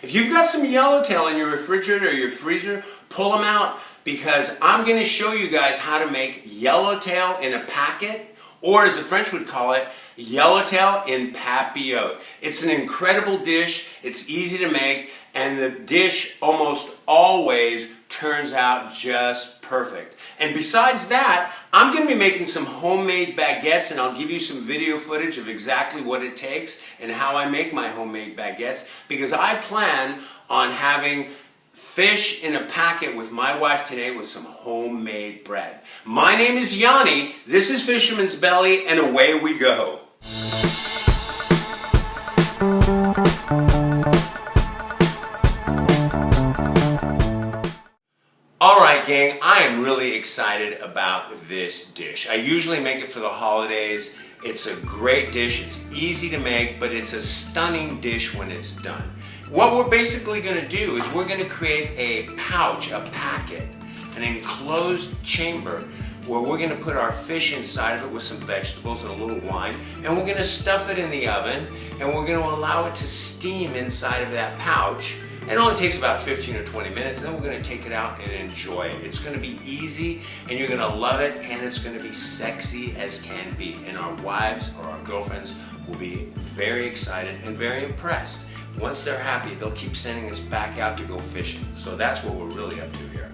If you've got some yellowtail in your refrigerator or your freezer, pull them out, because I'm going to show you guys how to make yellowtail in a packet, or as the French would call it, yellowtail in papillote. It's an incredible dish, it's easy to make, and the dish almost always turns out just perfect. And besides that, I'm going to be making some homemade baguettes, and I'll give you some video footage of exactly what it takes and how I make my homemade baguettes, because I plan on having fish in a packet with my wife today with some homemade bread. My name is Yanni, this is Fisherman's Belly, and away we go. Alright gang, I am really excited about this dish. I usually make it for the holidays. It's a great dish, it's easy to make, but it's a stunning dish when it's done. What we're basically going to do is we're going to create a pouch, a packet, an enclosed chamber where we're going to put our fish inside of it with some vegetables and a little wine, and we're going to stuff it in the oven, and we're going to allow it to steam inside of that pouch. It only takes about 15 or 20 minutes, and then we're going to take it out and enjoy it. It's going to be easy, and you're going to love it, and it's going to be sexy as can be. And our wives or our girlfriends will be very excited and very impressed. Once they're happy, they'll keep sending us back out to go fishing. So that's what we're really up to here.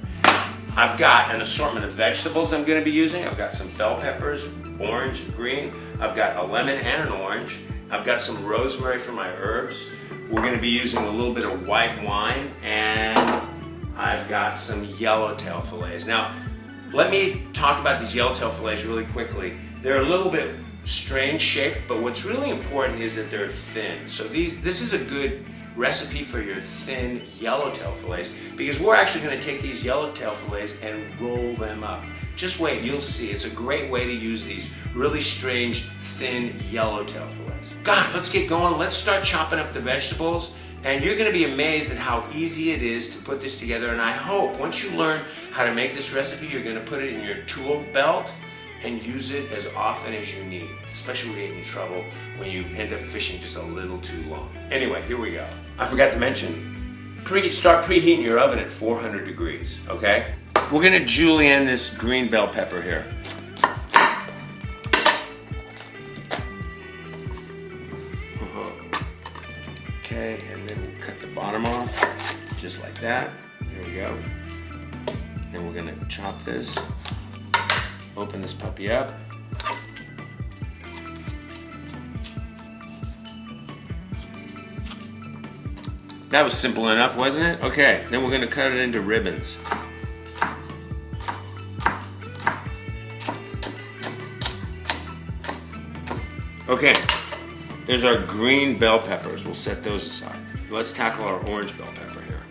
I've got an assortment of vegetables I'm going to be using. I've got some bell peppers, orange and green. I've got a lemon and an orange. I've got some rosemary for my herbs. We're going to be using a little bit of white wine, and I've got some yellowtail fillets. Now, let me talk about these yellowtail fillets really quickly. They're a little bit strange shaped, but what's really important is that they're thin. So this is a good recipe for your thin yellowtail fillets, because we're actually going to take these yellowtail fillets and roll them up. Just wait, you'll see. It's a great way to use these really strange thin yellowtail fillets. God, let's get going. Let's start chopping up the vegetables, and you're going to be amazed at how easy it is to put this together. And I hope once you learn how to make this recipe, you're going to put it in your tool belt and use it as often as you need, especially when you get in trouble when you end up fishing just a little too long. Anyway, here we go. I forgot to mention, start preheating your oven at 400 degrees, okay? We're gonna julienne this green bell pepper here. Okay, and then we'll cut the bottom off, just like that. There we go. Then we're gonna chop this. Open this puppy up. That was simple enough, wasn't it? Okay, then we're going to cut it into ribbons. Okay, there's our green bell peppers. We'll set those aside. Let's tackle our orange bell pepper here.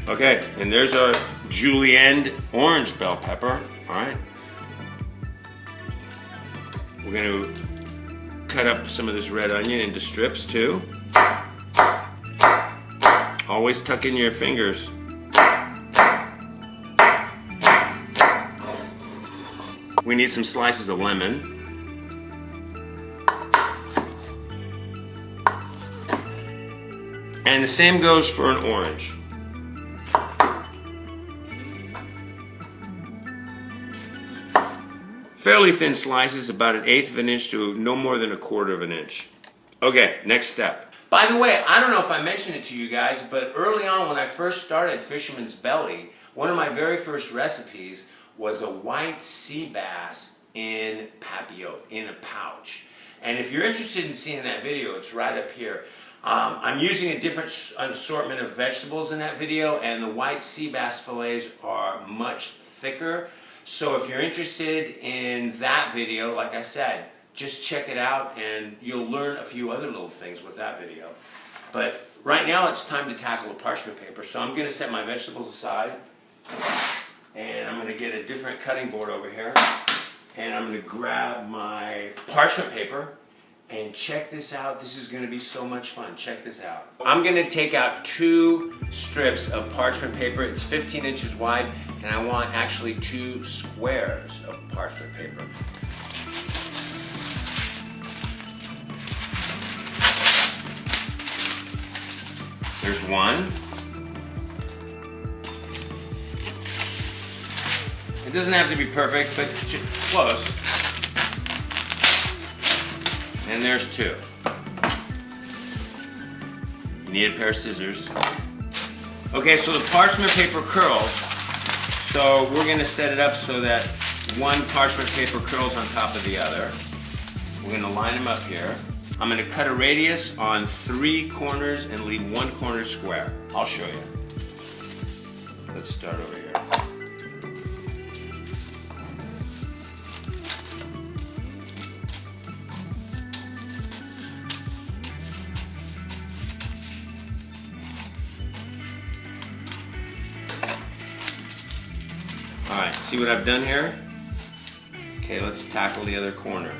Okay, and there's our julienned orange bell pepper. All right. We're going to cut up some of this red onion into strips too. Always tuck in your fingers. We need some slices of lemon. And the same goes for an orange. Fairly thin slices, about 1/8 of an inch to no more than 1/4 of an inch. Okay, next step. By the way, I don't know if I mentioned it to you guys, but early on when I first started Fisherman's Belly, one of my very first recipes was a white sea bass in papillote, in a pouch. And if you're interested in seeing that video, it's right up here. I'm using a different assortment of vegetables in that video, and the white sea bass fillets are much thicker. So if you're interested in that video, like I said, just check it out and you'll learn a few other little things with that video. But right now it's time to tackle the parchment paper. So I'm going to set my vegetables aside, and I'm going to get a different cutting board over here, and I'm going to grab my parchment paper, And check this out, this is gonna be so much fun. Check this out. I'm gonna take out 2 strips of parchment paper. It's 15 inches wide, and I want actually 2 squares of parchment paper. There's one. It doesn't have to be perfect, but close. And there's 2. You need a pair of scissors. Okay, so the parchment paper curls. So we're gonna set it up so that one parchment paper curls on top of the other. We're gonna line them up here. I'm gonna cut a radius on 3 corners and leave 1 corner square. I'll show you. Let's start over here. All right, see what I've done here? Okay, let's tackle the other corner.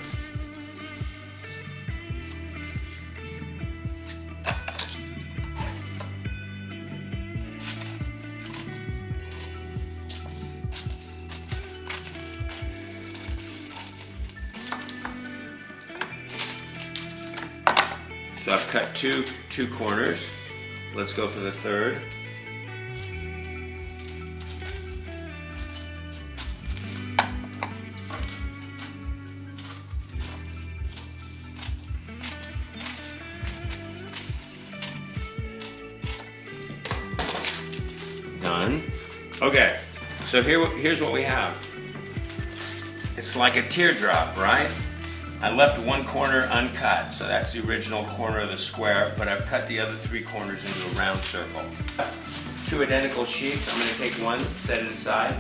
So I've cut two corners. Let's go for the third. Done. Okay, so here's what we have. It's like a teardrop, right? I left 1 corner uncut, so that's the original corner of the square, but I've cut the other 3 corners into a round circle. 2 identical sheets. I'm going to take one, set it aside,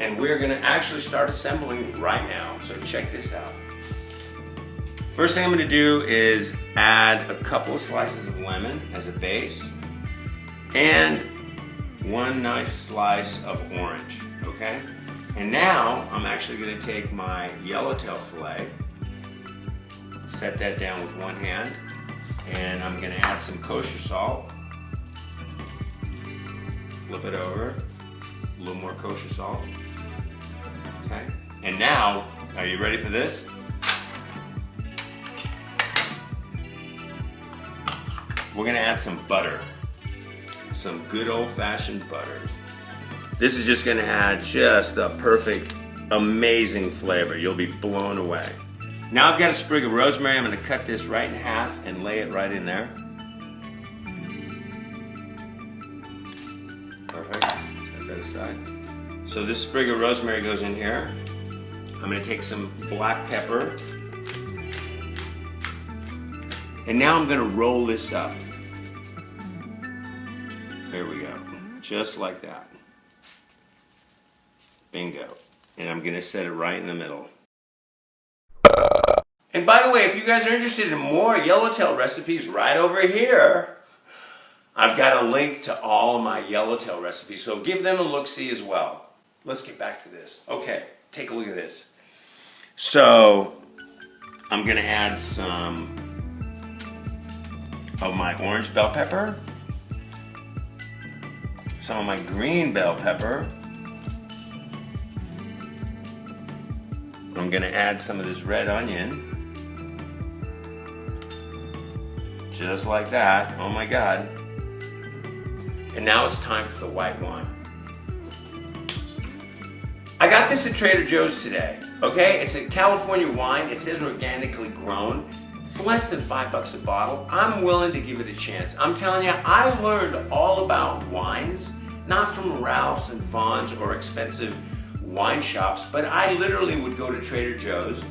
and we're going to actually start assembling right now. So check this out. First thing I'm going to do is add a couple of slices of lemon as a base, and 1 nice slice of orange, okay? And now I'm actually going to take my Yellowtail fillet, set that down with 1 hand, and I'm going to add some kosher salt, flip it over, a little more kosher salt, okay? And now, are you ready for this? We're going to add some butter, some good old-fashioned butter. This is just going to add just the perfect, amazing flavor. You'll be blown away. Now I've got a sprig of rosemary. I'm going to cut this right in half and lay it right in there. Perfect. Set that aside. So this sprig of rosemary goes in here. I'm going to take some black pepper. And now I'm going to roll this up. There we go. Just like that. Bingo. And I'm going to set it right in the middle. And by the way, if you guys are interested in more Yellowtail recipes, right over here, I've got a link to all of my Yellowtail recipes, so give them a look-see as well. Let's get back to this. Okay, take a look at this. So, I'm going to add some of my orange bell pepper, some of my green bell pepper. I'm going to add some of this red onion. Just like that. Oh my God. And now it's time for the white wine. I got this at Trader Joe's today. Okay? It's a California wine. It says organically grown. It's less than $5 a bottle. I'm willing to give it a chance. I'm telling you, I learned all about wines, not from Ralph's and Vaughn's or expensive wine shops, but I literally would go to Trader Joe's,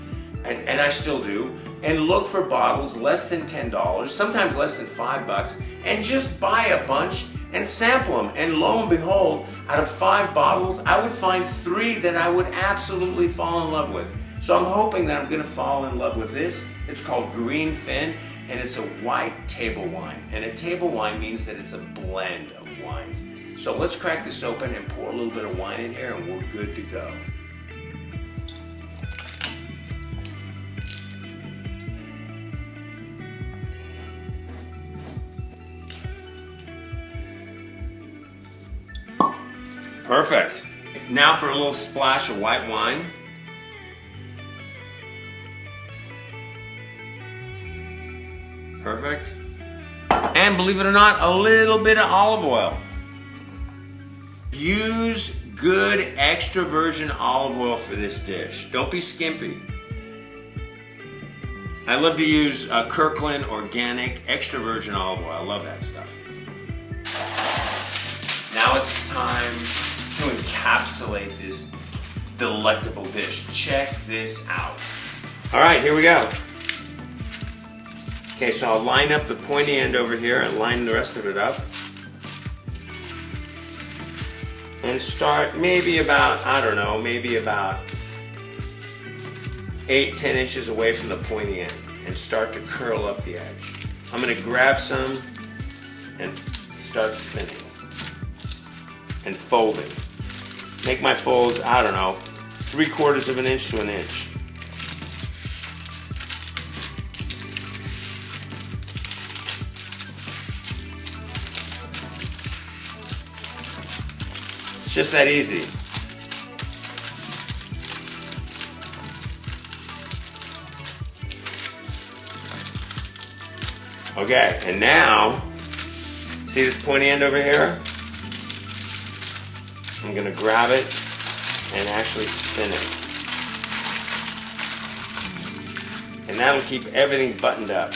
and I still do, and look for bottles less than $10, sometimes less than $5, and just buy a bunch and sample them. And lo and behold, out of 5 bottles, I would find 3 that I would absolutely fall in love with. So I'm hoping that I'm going to fall in love with this. It's called Green Fin, and it's a white table wine. And a table wine means that it's a blend of wines. So let's crack this open and pour a little bit of wine in here, and we're good to go. Perfect. Now for a little splash of white wine. Perfect. And believe it or not, a little bit of olive oil. Use good extra virgin olive oil for this dish. Don't be skimpy. I love to use Kirkland organic extra virgin olive oil. I love that stuff. Now it's time to encapsulate this delectable dish. Check this out. All right, here we go. Okay, so I'll line up the pointy end over here and line the rest of it up. And start maybe about, I don't know, maybe about 8-10 inches away from the pointy end and start to curl up the edge. I'm going to grab some and start spinning and folding. Make my folds, I don't know, 3/4 of an inch to an inch. It's just that easy. Okay, and now, see this pointy end over here? I'm gonna grab it and actually spin it. And that'll keep everything buttoned up.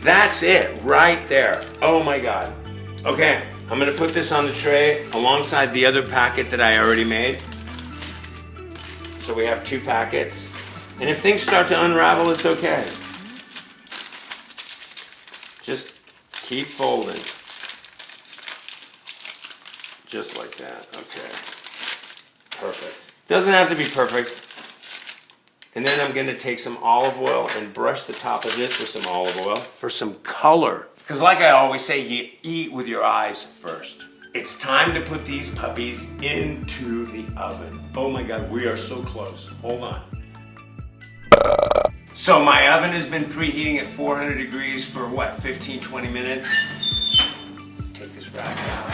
That's it, right there. Oh my God. Okay, I'm gonna put this on the tray alongside the other packet that I already made. So we have 2 packets. And if things start to unravel, it's okay. Just keep folding. Just like that, okay. Perfect. Doesn't have to be perfect. And then I'm gonna take some olive oil and brush the top of this with some olive oil for some color. Because like I always say, you eat with your eyes first. It's time to put these puppies into the oven. Oh my God, we are so close. Hold on. So my oven has been preheating at 400 degrees for what, 15-20 minutes? Take this rack out.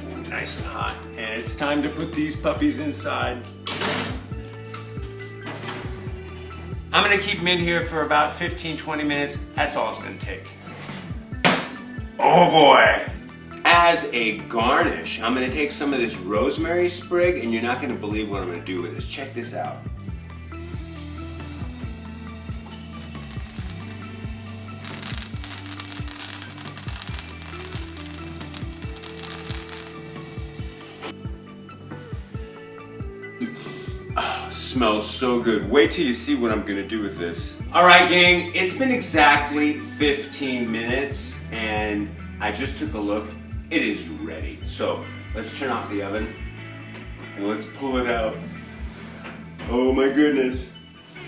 Ooh, nice and hot. And it's time to put these puppies inside. I'm gonna keep them in here for about 15-20 minutes. That's all it's gonna take. Oh boy! As a garnish, I'm gonna take some of this rosemary sprig, and you're not gonna believe what I'm gonna do with this. Check this out. Smells so good. Wait till you see what I'm gonna do with this. All right, gang, it's been exactly 15 minutes and I just took a look. It is ready. So let's turn off the oven and let's pull it out. Oh my goodness.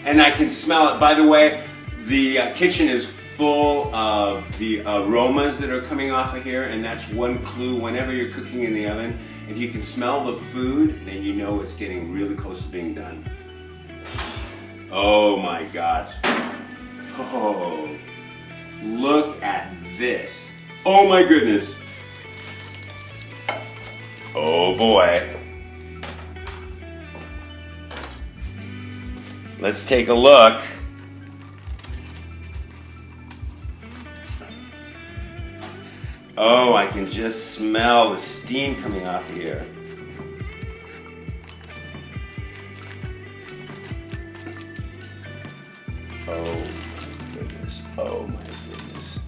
And I can smell it. By the way, the kitchen is full of the aromas that are coming off of here, and that's one clue whenever you're cooking in the oven. If you can smell the food, then you know it's getting really close to being done. Oh my gosh. Oh, look at this. Oh my goodness. Oh boy. Let's take a look. Oh, I can just smell the steam coming off of here. Oh my goodness. Oh my goodness.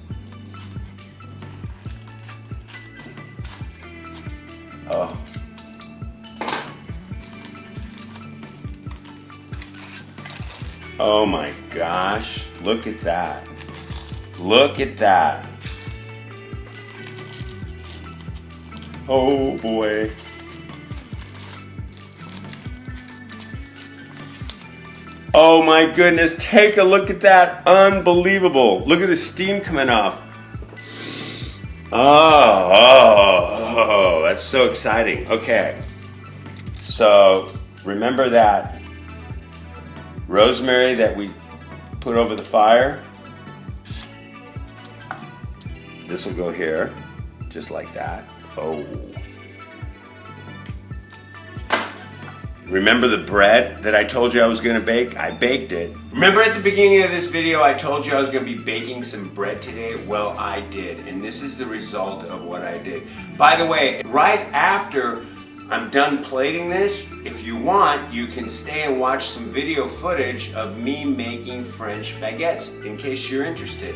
Oh. Oh my gosh. Look at that. Look at that. Oh boy. Oh my goodness, take a look at that. Unbelievable. Look at the steam coming off. Oh, that's so exciting. Okay. So remember that rosemary that we put over the fire. This will go here, just like that. Oh, Remember the bread that I told you I was gonna bake? I baked it. Remember at the beginning of this video I told you I was gonna be baking some bread today? Well, I did, and this is the result of what I did. By the way, right after I'm done plating this, if you want, you can stay and watch some video footage of me making French baguettes, in case you're interested.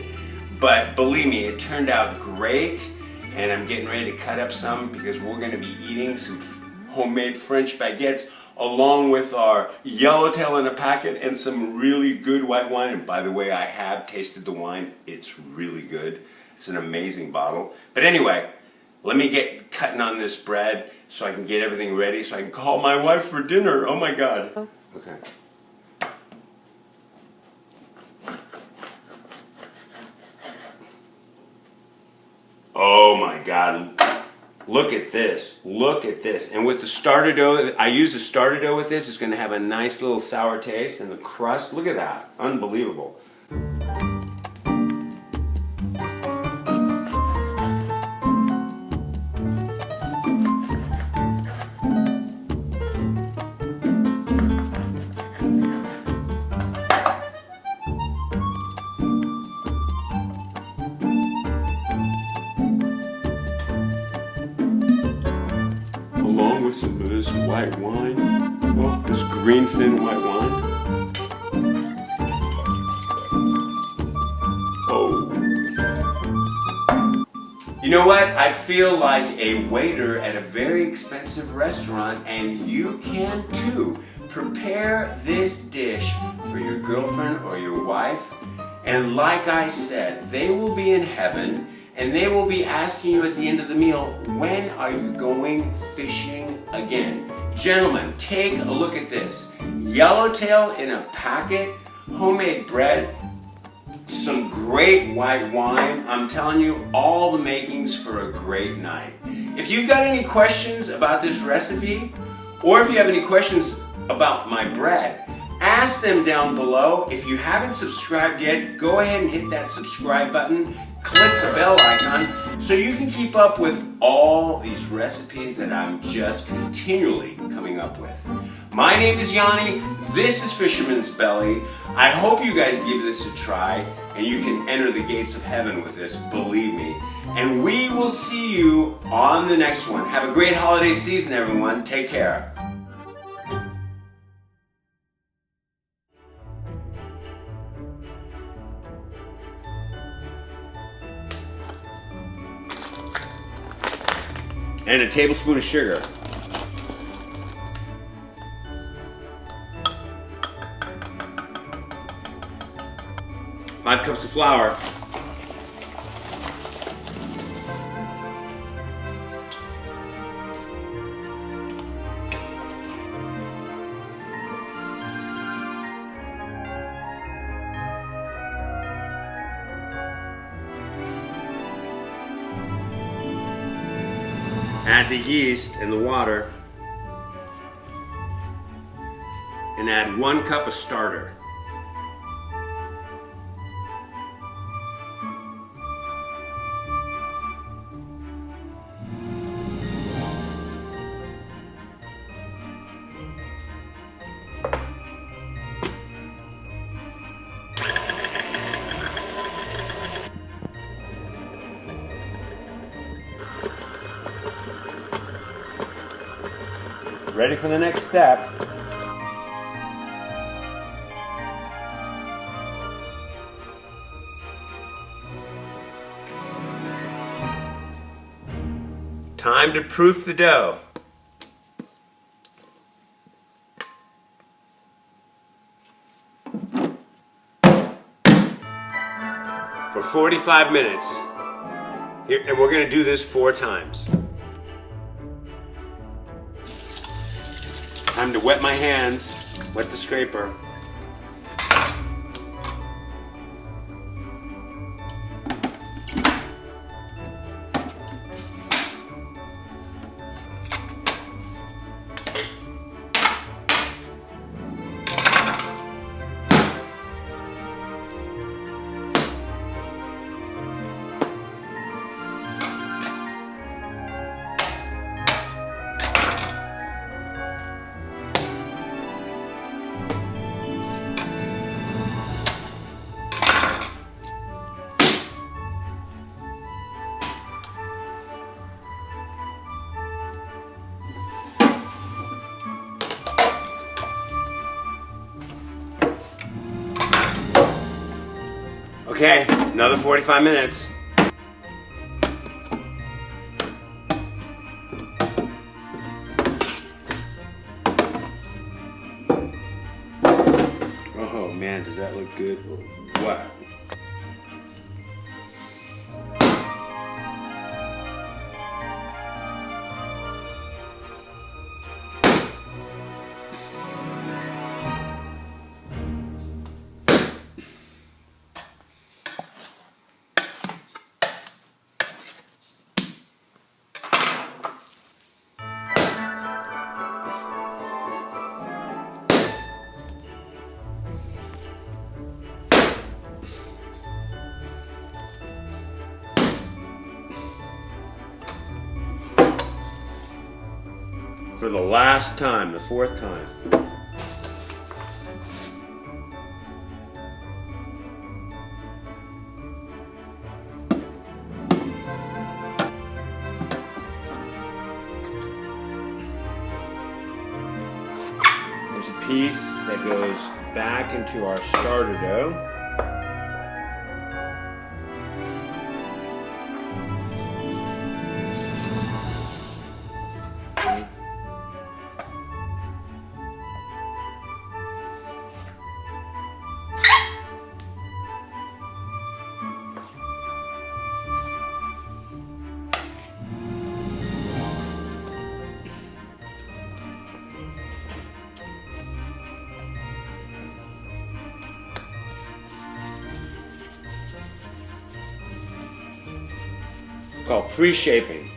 But believe me, it turned out great, and I'm getting ready to cut up some because we're gonna be eating some homemade French baguettes along with our Yellowtail in a packet and some really good white wine. And by the way, I have tasted the wine. It's really good. It's an amazing bottle. But anyway, let me get cutting on this bread so I can get everything ready so I can call my wife for dinner. Oh my God. Okay. Oh my God. Look at this. Look at this. And with the starter dough, I use the starter dough with this. It's going to have a nice little sour taste. And the crust, look at that. Unbelievable. Along with some of this white wine, well, this green fin white wine. Oh. You know what? I feel like a waiter at a very expensive restaurant, and you can too. Prepare this dish for your girlfriend or your wife, and like I said, they will be in heaven. And they will be asking you at the end of the meal, when are you going fishing again? Gentlemen, take a look at this. Yellowtail in a packet, homemade bread, some great white wine. I'm telling you, all the makings for a great night. If you've got any questions about this recipe, or if you have any questions about my bread, ask them down below. If you haven't subscribed yet, go ahead and hit that subscribe button. Click the bell icon so you can keep up with all these recipes that I'm just continually coming up with. My name is Yanni. This is Fisherman's Belly. I hope you guys give this a try and you can enter the gates of heaven with this, believe me. And we will see you on the next one. Have a great holiday season, everyone. Take care. And a tablespoon of sugar. 5 cups of flour. Add the yeast and the water, and add 1 cup of starter. Ready for the next step. Time to proof the dough. For 45 minutes. Here, and we're going to do this 4 times. Time to wet my hands, wet the scraper. Okay, another 45 minutes. Oh man, does that look good or what? For the last time, the fourth time. There's a piece that goes back into our starter dough. Called pre-shaping.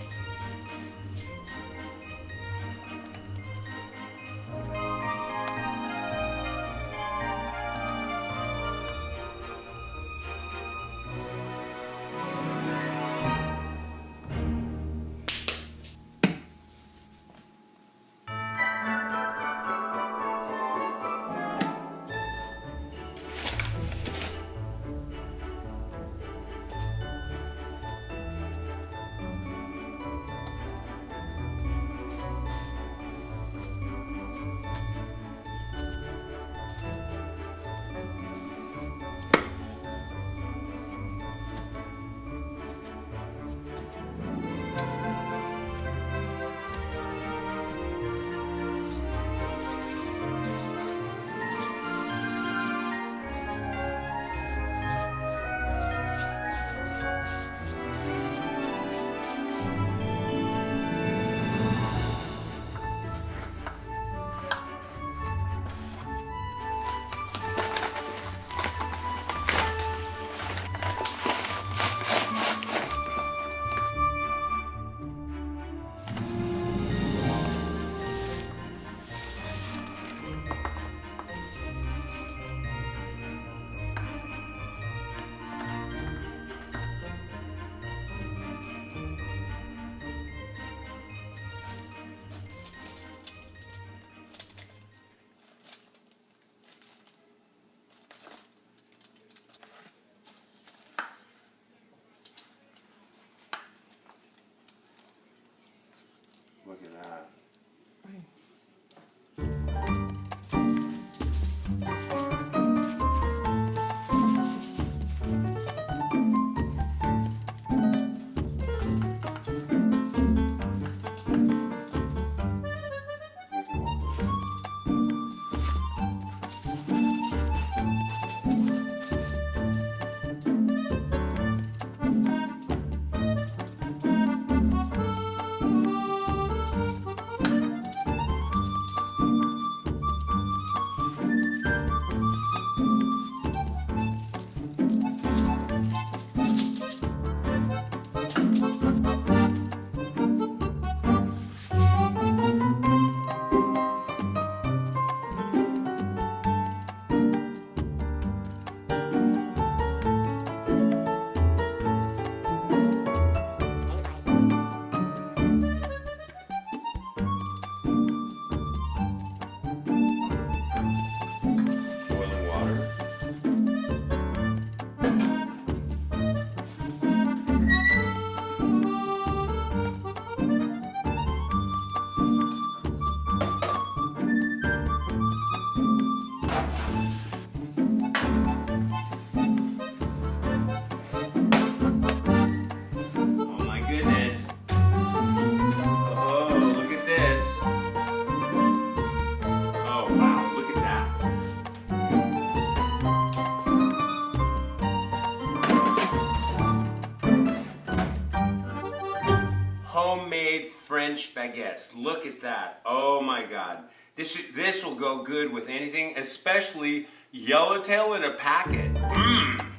French baguettes. Look at that. Oh my God. This will go good with anything, especially yellowtail in a packet. Mmm.